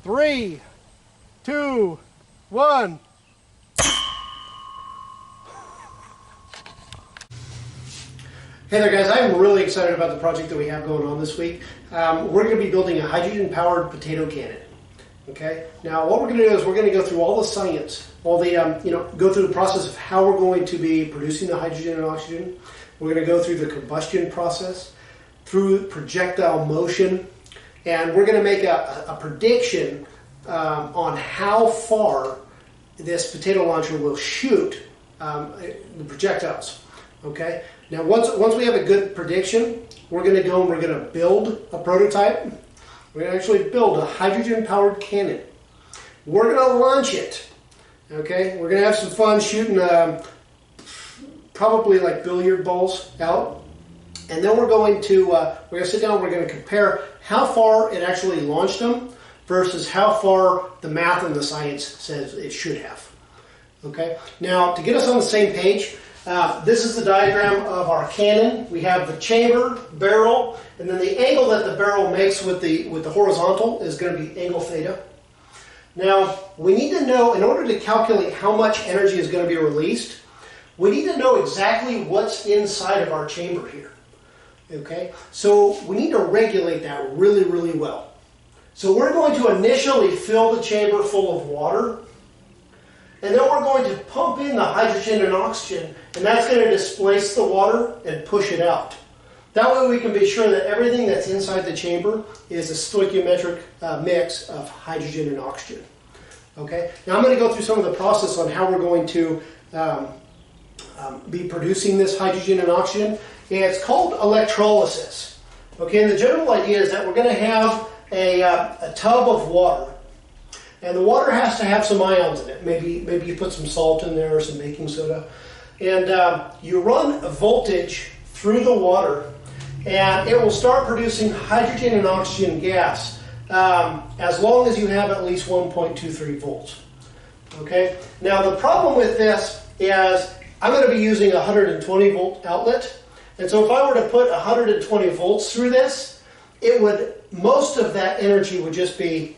3, 2, 1. Hey there guys, I'm really excited about the project that we have going on this week. We're going to be building a hydrogen-powered potato cannon. Okay. Now, what we're going to do is we're going to go through all the science, all the go through the process of how we're going to be producing the hydrogen and oxygen. We're going to go through the combustion process, through projectile motion, and we're going to make a prediction on how far this potato launcher will shoot the projectiles. Okay. Now, once we have a good prediction, we're going to go and we're going to build a prototype. We're going to actually build a hydrogen-powered cannon. We're going to launch it. Okay, we're going to have some fun shooting probably like billiard balls out, and then we're going to sit down. We're going to compare how far it actually launched them versus how far the math and the science says it should have. Okay. Now, to get us on the same page. This is the diagram of our cannon. We have the chamber, barrel, and then the angle that the barrel makes with the horizontal is going to be angle theta. Now, we need to know, in order to calculate how much energy is going to be released, we need to know exactly what's inside of our chamber here. Okay? So we need to regulate that really, really well. So we're going to initially fill the chamber full of water. And then we're going to pump in the hydrogen and oxygen, and that's going to displace the water and push it out. That way we can be sure that everything that's inside the chamber is a stoichiometric mix of hydrogen and oxygen. Okay. Now I'm going to go through some of the process on how we're going to be producing this hydrogen and oxygen. And it's called electrolysis. Okay. And the general idea is that we're going to have a tub of water. And the water has to have some ions in it. Maybe you put some salt in there or some baking soda. And you run a voltage through the water, and it will start producing hydrogen and oxygen gas as long as you have at least 1.23 volts. Okay? Now, the problem with this is I'm going to be using a 120 volt outlet. And so if I were to put 120 volts through this, most of that energy would just be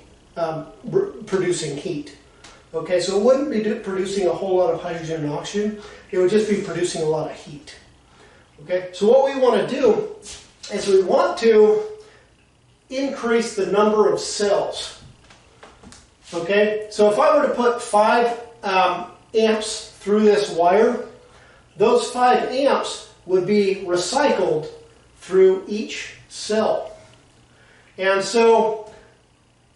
producing heat. Okay, so it wouldn't be producing a whole lot of hydrogen and oxygen. It would just be producing a lot of heat. Okay, so what we want to do is we want to increase the number of cells. Okay, so if I were to put 5 amps through this wire, those 5 amps would be recycled through each cell. And so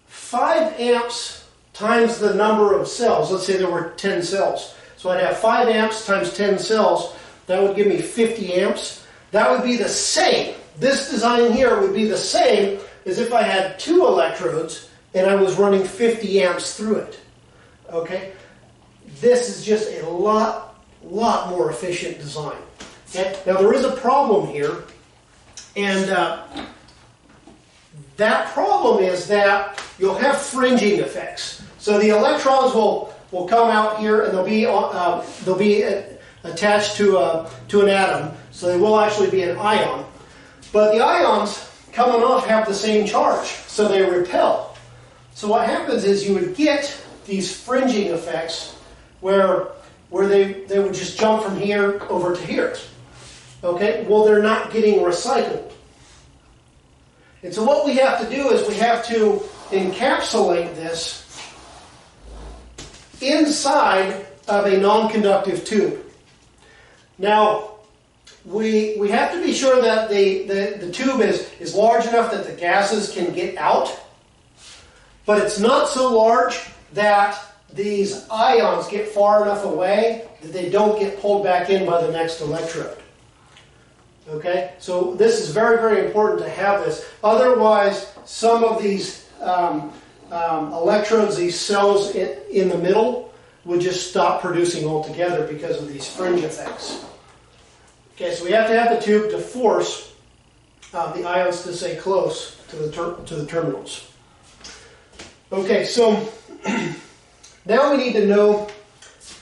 5 amps times the number of cells. Let's say there were 10 cells. So I'd have 5 amps times 10 cells. That would give me 50 amps. That would be the same. This design here would be the same as if I had 2 electrodes and I was running 50 amps through it. Okay? This is just a lot more efficient design. Okay? Now there is a problem here, and that problem is that you'll have fringing effects. So the electrons will come out here and they'll be attached to an atom. So they will actually be an ion. But the ions coming off have the same charge, so they repel. So what happens is you would get these fringing effects where they would just jump from here over to here. Okay? Well, they're not getting recycled. And so what we have to do is we have to encapsulate this inside of a non-conductive tube. Now, we have to be sure that the tube is large enough that the gases can get out, but it's not so large that these ions get far enough away that they don't get pulled back in by the next electrode. Okay, so this is very, very important to have this. Otherwise, some of these electrodes, these cells in the middle, would just stop producing altogether because of these fringe effects. Okay, so we have to have the tube to force the ions to stay close to the terminals. Okay, so now we need to know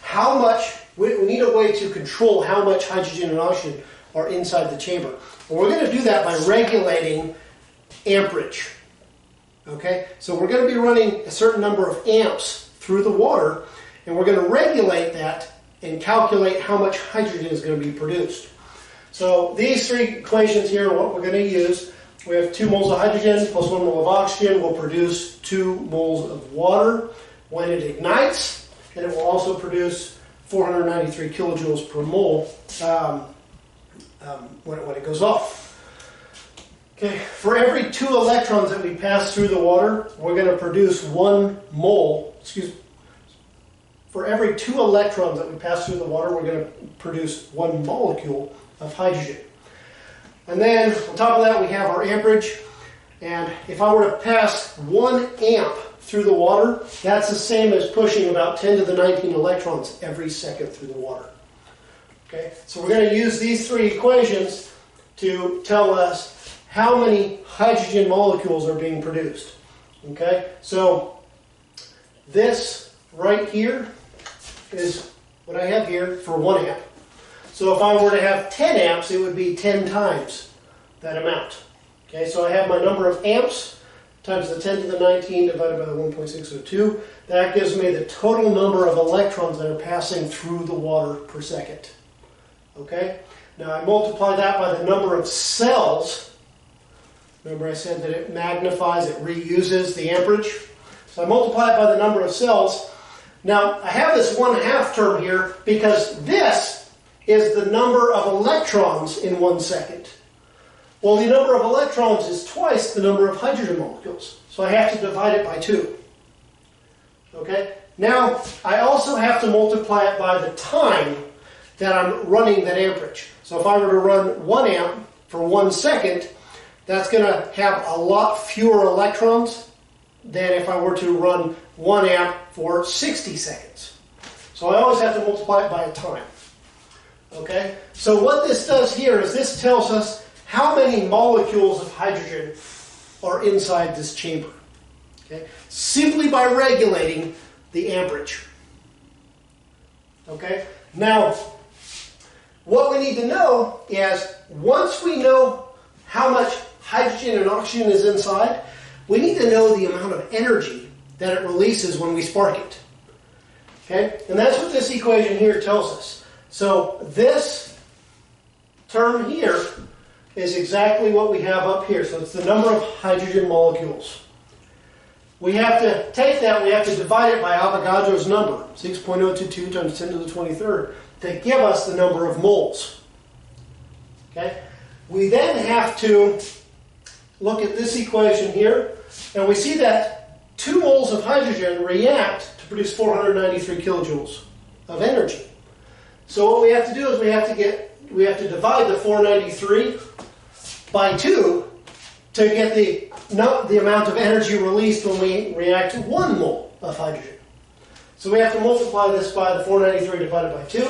how much. We need a way to control how much hydrogen and oxygen are inside the chamber. And we're going to do that by regulating amperage. Okay, so we're going to be running a certain number of amps through the water, and we're going to regulate that and calculate how much hydrogen is going to be produced. So these three equations here are what we're going to use. We have 2 moles of hydrogen plus 1 mole of oxygen will produce 2 moles of water when it ignites, and it will also produce 493 kilojoules per mole when it goes off. Okay, for every 2 electrons that we pass through the water, we're going to produce 1 mole, for every 2 electrons that we pass through the water, we're going to produce 1 molecule of hydrogen. And then on top of that, we have our amperage. And if I were to pass 1 amp through the water, that's the same as pushing about 10 to the 19 electrons every second through the water. Okay, so we're going to use these 3 equations to tell us how many hydrogen molecules are being produced. Okay, so this right here is what I have here for 1 amp. So if I were to have 10 amps, it would be 10 times that amount. Okay, so I have my number of amps times the 10 to the 19 divided by the 1.602. That gives me the total number of electrons that are passing through the water per second. Okay, now I multiply that by the number of cells. Remember I said that it magnifies, it reuses the amperage. So I multiply it by the number of cells. Now I have this 1/2 term here because this is the number of electrons in 1 second. Well, the number of electrons is twice the number of hydrogen molecules. So I have to divide it by 2. Okay? Now, I also have to multiply it by the time that I'm running that amperage. So if I were to run 1 amp for 1 second, that's going to have a lot fewer electrons than if I were to run 1 amp for 60 seconds. So I always have to multiply it by a time. Okay? So what this does here is this tells us how many molecules of hydrogen are inside this chamber. Okay? Simply by regulating the amperage. Okay? Now, what we need to know is once we know how much hydrogen and oxygen is inside, we need to know the amount of energy that it releases when we spark it. Okay? And that's what this equation here tells us. So this term here is exactly what we have up here. So it's the number of hydrogen molecules. We have to take that, we have to divide it by Avogadro's number, 6.022 times 10 to the 23rd, to give us the number of moles. Okay? We then have to look at this equation here, and we see that 2 moles of hydrogen react to produce 493 kilojoules of energy. So what we have to do is we have to divide the 493 by 2 to get the amount of energy released when we react to 1 mole of hydrogen. So we have to multiply this by the 493 divided by 2,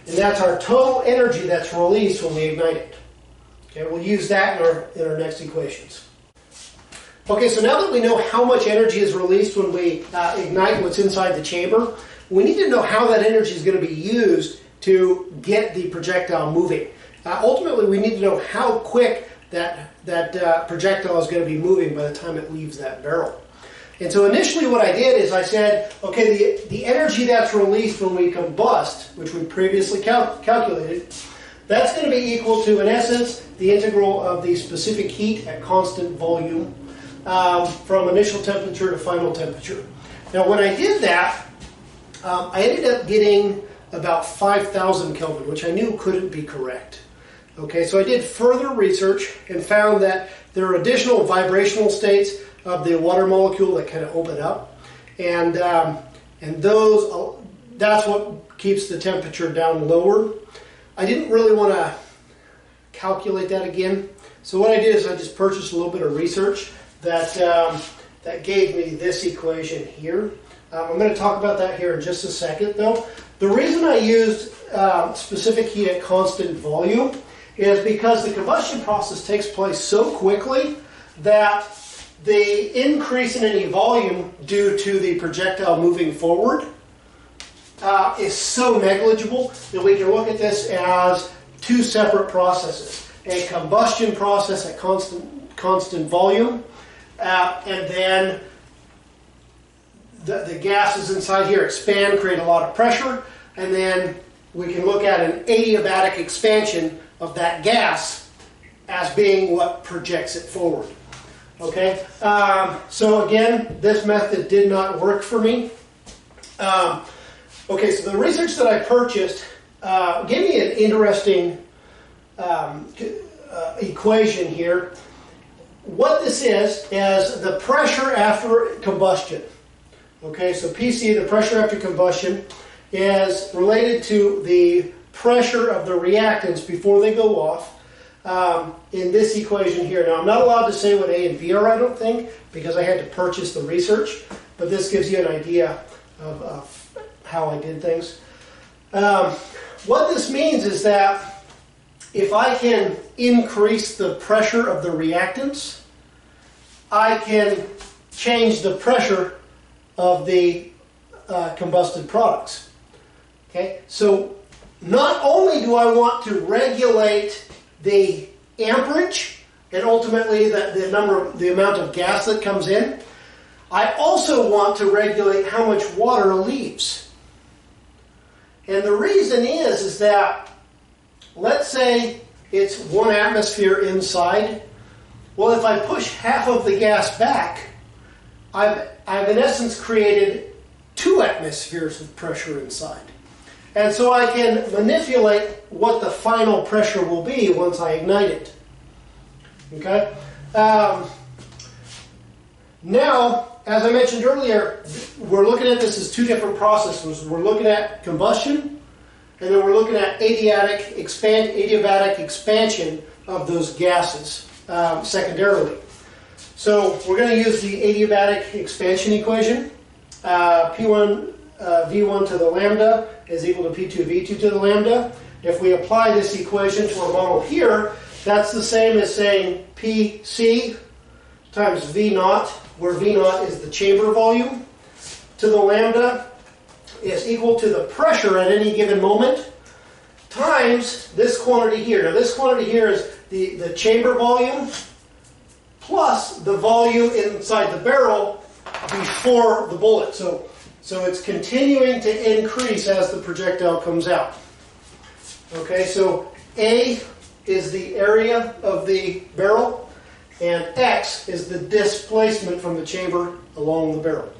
and that's our total energy that's released when we ignite it. Okay, we'll use that in our next equations. Okay, so now that we know how much energy is released when we ignite what's inside the chamber, we need to know how that energy is going to be used to get the projectile moving. Ultimately, we need to know how quick that projectile is going to be moving by the time it leaves that barrel. And so initially what I did is I said, okay, the energy that's released when we combust, which we previously calculated, that's going to be equal to, in essence, the integral of the specific heat at constant volume from initial temperature to final temperature. Now when I did that, I ended up getting about 5,000 Kelvin, which I knew couldn't be correct. Okay, so I did further research and found that there are additional vibrational states of the water molecule that kind of open up, and that's what keeps the temperature down lower. I didn't really want to calculate that again, so what I did is I just purchased a little bit of research that gave me this equation here. I'm going to talk about that here in just a second, though. The reason I used specific heat at constant volume is because the combustion process takes place so quickly that the increase in any volume due to the projectile moving forward is so negligible that we can look at this as 2 separate processes. A combustion process at constant volume and then the gases inside here expand, create a lot of pressure, and then we can look at an adiabatic expansion of that gas as being what projects it forward. Okay, so again, this method did not work for me. Okay, so the research that I purchased gave me an interesting equation here. What this is the pressure after combustion. Okay, so PC, the pressure after combustion, is related to the pressure of the reactants before they go off in this equation here. Now, I'm not allowed to say what A and B are, I don't think, because I had to purchase the research, but this gives you an idea of how I did things. What this means is that if I can increase the pressure of the reactants, I can change the pressure of the combusted products. Okay, so not only do I want to regulate the amperage and ultimately the amount of gas that comes in, I also want to regulate how much water leaves. And the reason is that, let's say it's 1 atmosphere inside. Well, if I push half of the gas back, I've in essence created 2 atmospheres of pressure inside. And so I can manipulate what the final pressure will be once I ignite it. Okay? Now, as I mentioned earlier, we're looking at this as 2 different processes. We're looking at combustion, and then we're looking at adiabatic expansion of those gases secondarily. So we're going to use the adiabatic expansion equation. P1 V1 to the lambda is equal to P2 V2 to the lambda. If we apply this equation to our model here, that's the same as saying PC times V naught, where V naught is the chamber volume, to the lambda is equal to the pressure at any given moment times this quantity here. Now this quantity here is the chamber volume plus the volume inside the barrel before the bullet. So it's continuing to increase as the projectile comes out. Okay, so A is the area of the barrel, and X is the displacement from the chamber along the barrel.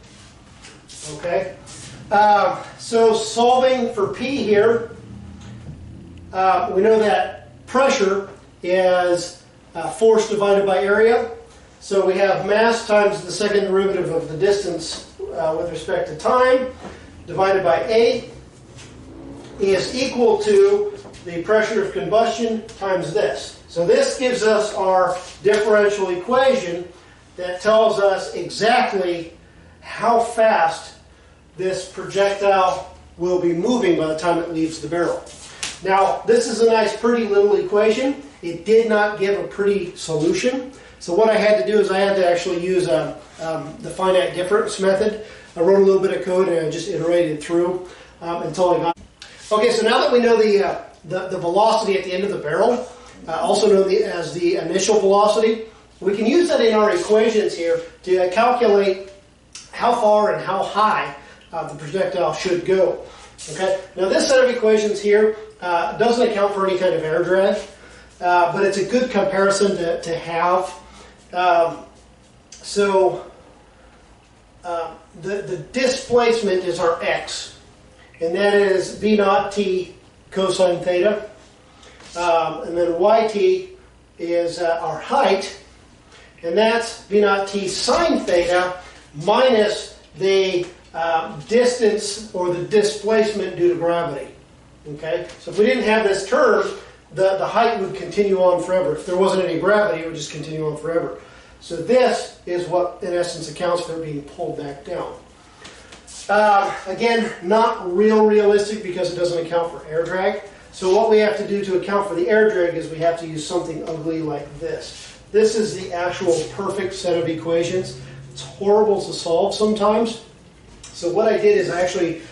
Okay, so solving for P here, we know that pressure is force divided by area. So we have mass times the second derivative of the distance with respect to time divided by A is equal to the pressure of combustion times this. So this gives us our differential equation that tells us exactly how fast this projectile will be moving by the time it leaves the barrel. Now, this is a nice, pretty little equation. It did not give a pretty solution. So what I had to do is I had to actually use the finite difference method. I wrote a little bit of code and I just iterated through until I got. Okay, so now that we know the velocity at the end of the barrel, also known as the initial velocity, we can use that in our equations here to calculate how far and how high the projectile should go. Okay, now this set of equations here doesn't account for any kind of air drag, but it's a good comparison to have. The displacement is our x, and that is v naught t cosine theta, and then yt is our height, and that's v naught t sine theta minus the distance or the displacement due to gravity. Okay, so if we didn't have this term, the height would continue on forever. If there wasn't any gravity, it would just continue on forever. So this is what, in essence, accounts for it being pulled back down. Again, not realistic because it doesn't account for air drag. So what we have to do to account for the air drag is we have to use something ugly like this. This is the actual perfect set of equations. It's horrible to solve sometimes. So what I did is I actually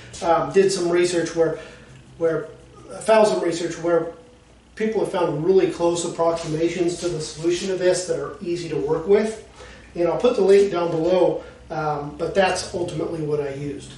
did some research where people have found really close approximations to the solution of this that are easy to work with. And I'll put the link down below, but that's ultimately what I used.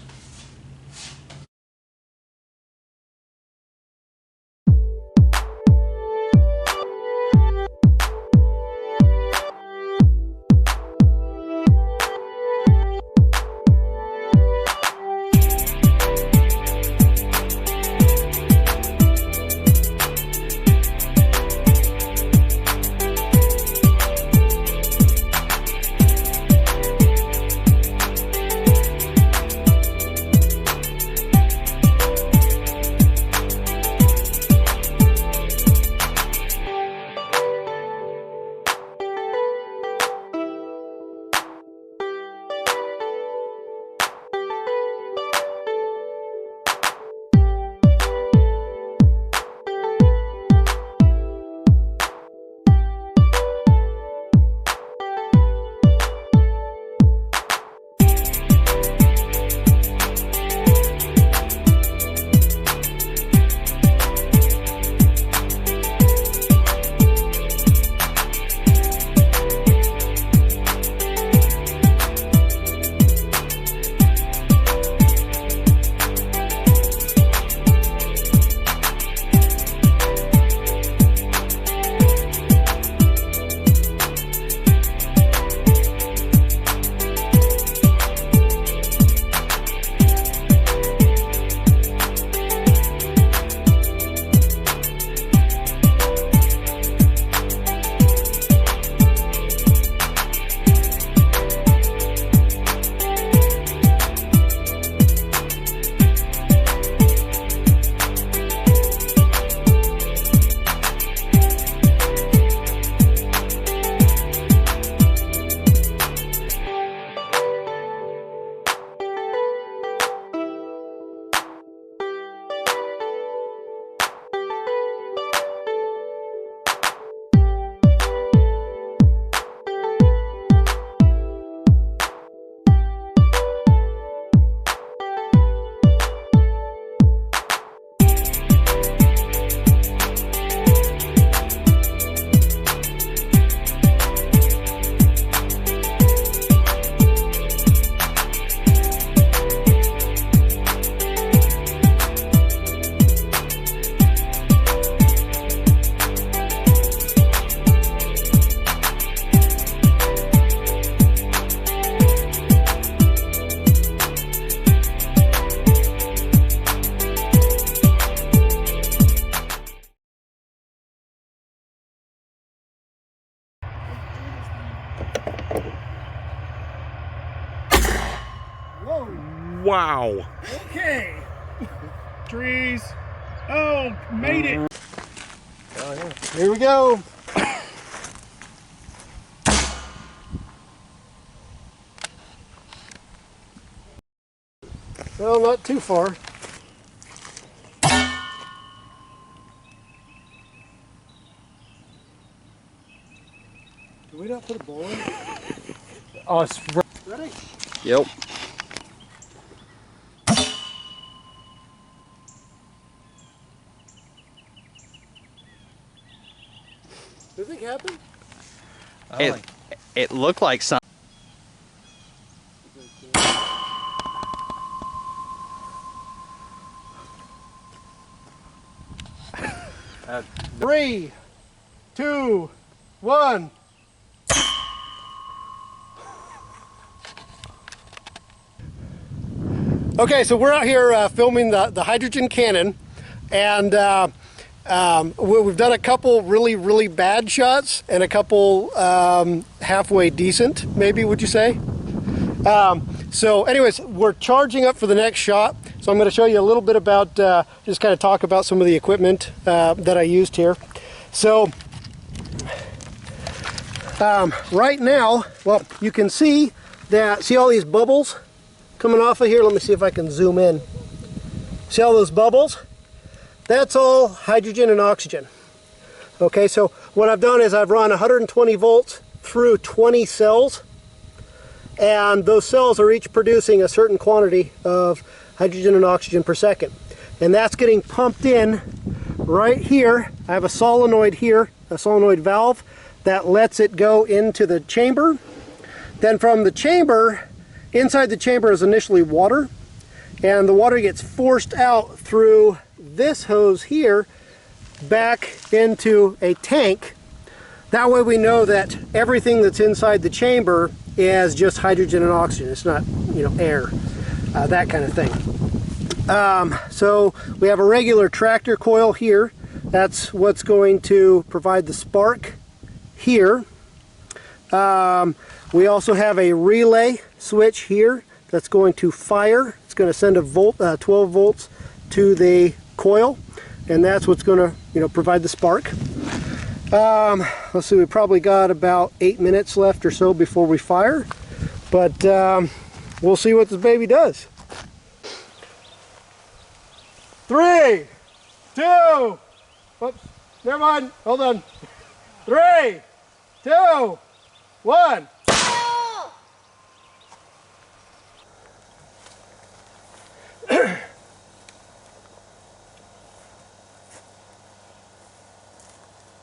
Wow. Okay. Trees. Oh, made it. Here we go. Well, not too far. Did we not put a ball in? Oh, it's Ready? Yep. Did it happen? It looked like something. Three, two, one. Okay, so we're out here filming the hydrogen cannon, and we've done a couple really bad shots and a couple halfway decent, maybe, would you say? So anyways, we're charging up for the next shot, so I'm going to show you a little bit about, just kind of talk about some of the equipment that I used here. So right now, well, you can see that, see all these bubbles coming off of here? Let me see if I can zoom in. See all those bubbles? That's all hydrogen and oxygen. Okay, so what I've done is I've run 120 volts through 20 cells, and those cells are each producing a certain quantity of hydrogen and oxygen per second. And that's getting pumped in right here. I have a solenoid here, a solenoid valve that lets it go into the chamber. Then from the chamber, inside the chamber is initially water, and the water gets forced out through this hose here back into a tank. That way we know that everything that's inside the chamber is just hydrogen and oxygen. It's not, air, that kind of thing. So we have a regular tractor coil here. That's what's going to provide the spark here. We also have a relay switch here that's going to fire. It's going to send a 12 volts to the coil, and that's what's going to provide the spark. Let's see, we probably got about 8 minutes left or so before we fire, but we'll see what this baby does. 3, 2, whoops, never mind, hold on. 3, 2, 1.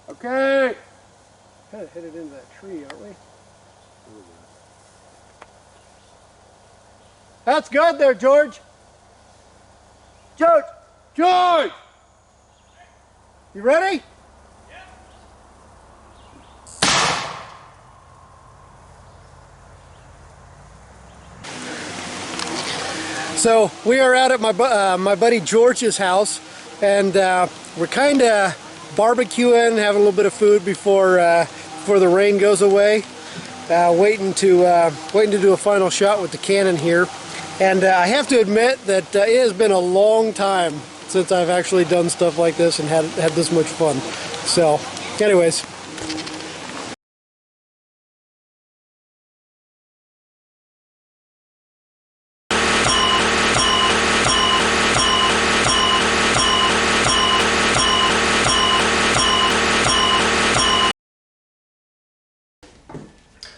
Okay. Kind of headed into that tree, aren't we? That's good there, George. George! You ready? So we are out at my buddy George's house, and we're kind of barbecuing, having a little bit of food before the rain goes away. Waiting to do a final shot with the Canon here, and I have to admit that it has been a long time since I've actually done stuff like this and had this much fun. So, anyways.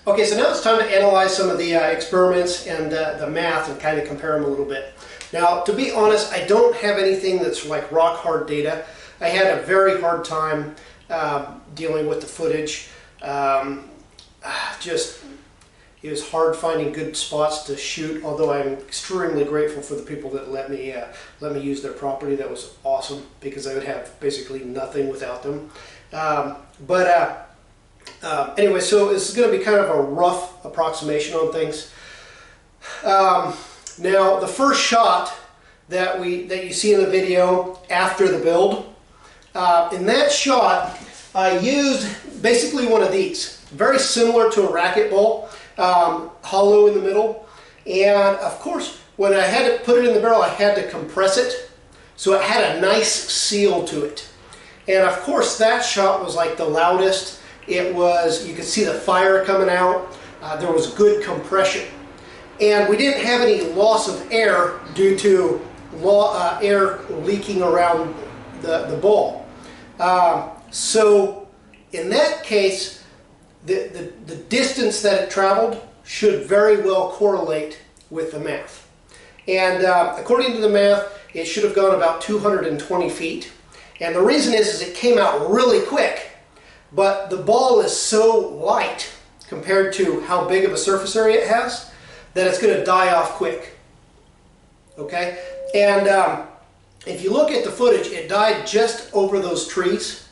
Okay, so now it's time to analyze some of the experiments and the math and kind of compare them a little bit. Now, to be honest, I don't have anything that's like rock hard data. I had a very hard time dealing with the footage. It was hard finding good spots to shoot, although I'm extremely grateful for the people that let me use their property. That was awesome, because I would have basically nothing without them. Anyway, so this is going to be kind of a rough approximation on things. Now, the first shot that you see in the video after the build, in that shot, I used basically one of these, very similar to a racquetball, hollow in the middle. And of course, when I had to put it in the barrel, I had to compress it, so it had a nice seal to it. And of course, that shot was like the loudest. It was, you could see the fire coming out. There was good compression. And we didn't have any loss of air due to air leaking around the ball. So in that case, the distance that it traveled should very well correlate with the math. And according to the math, it should have gone about 220 feet. And the reason is it came out really quick. But the ball is so light compared to how big of a surface area it has that it's going to die off quick. Okay? And if you look at the footage, it died just over those trees.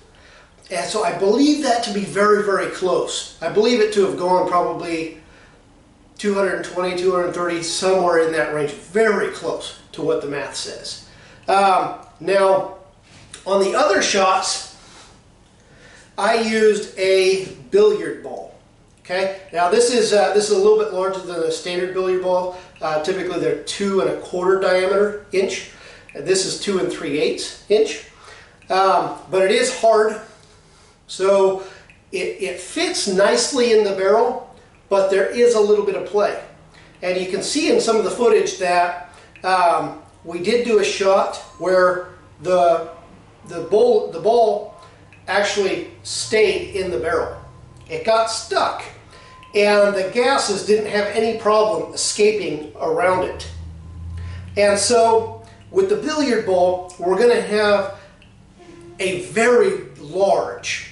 And so I believe that to be very, very close. I believe it to have gone probably 220, 230, somewhere in that range. Very close to what the math says. Now, on the other shots, I used a billiard ball. Okay. Now this is a little bit larger than a standard billiard ball. Typically they're 2 1/4 diameter inch. This is 2 3/8 inch. But it is hard, so it fits nicely in the barrel, but there is a little bit of play. And you can see in some of the footage that we did do a shot where the ball actually stayed in the barrel. It got stuck, and the gases didn't have any problem escaping around it. And so with the billiard ball, we're going to have a very large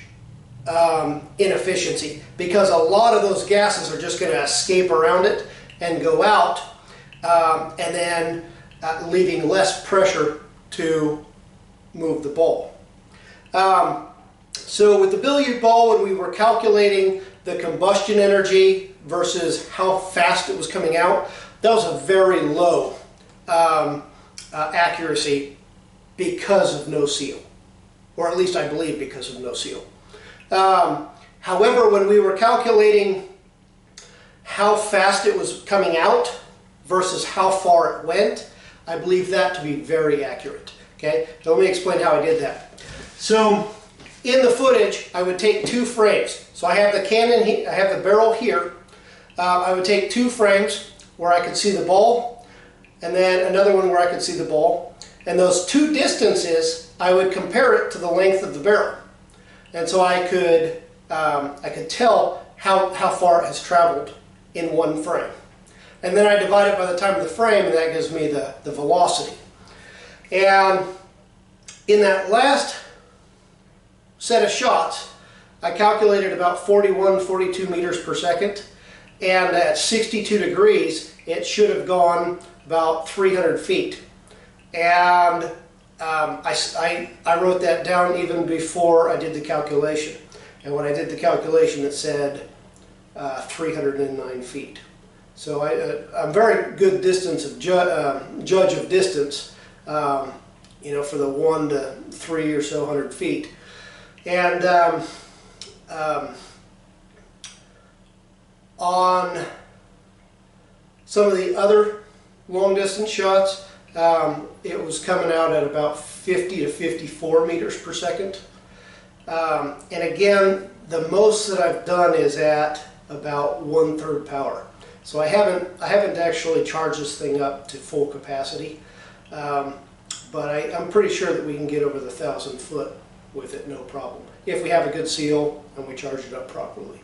inefficiency, because a lot of those gases are just going to escape around it and go out, and then leaving less pressure to move the ball. So with the billiard ball, when we were calculating the combustion energy versus how fast it was coming out, that was a very low accuracy because of no seal, or at least I believe because of no seal. However, when we were calculating how fast it was coming out versus how far it went, I believe that to be very accurate. Okay, so let me explain how I did that. So in the footage, I would take two frames. So I have the cannon, I have the barrel here. I would take two frames where I could see the ball, and then another one where I could see the ball. And those two distances, I would compare it to the length of the barrel. And so I could tell how far it has traveled in one frame. And then I divide it by the time of the frame, and that gives me the velocity. And in that last set of shots, I calculated about 41, 42 meters per second. And at 62 degrees, it should have gone about 300 feet. And I wrote that down even before I did the calculation. And when I did the calculation, it said 309 feet. So I'm very good distance of judge of distance, you know, for the 1 to 3 or so hundred feet. And on some of the other long distance shots, it was coming out at about 50 to 54 meters per second. And again, the most that I've done is at about 1/3 power. So I haven't actually charged this thing up to full capacity, but I'm pretty sure that we can get over the 1,000 foot with it, no problem, if we have a good seal and we charge it up properly.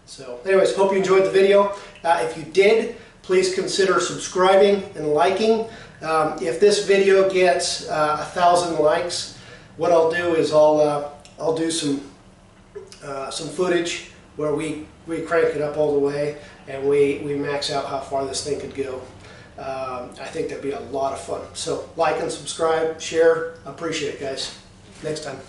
So anyways, hope you enjoyed the video. If you did, please consider subscribing and liking. If this video gets 1,000 likes, what I'll do is I'll do some footage where we crank it up all the way and we max out how far this thing could go. I think that'd be a lot of fun. So like and subscribe, share. I appreciate it, guys. Next time.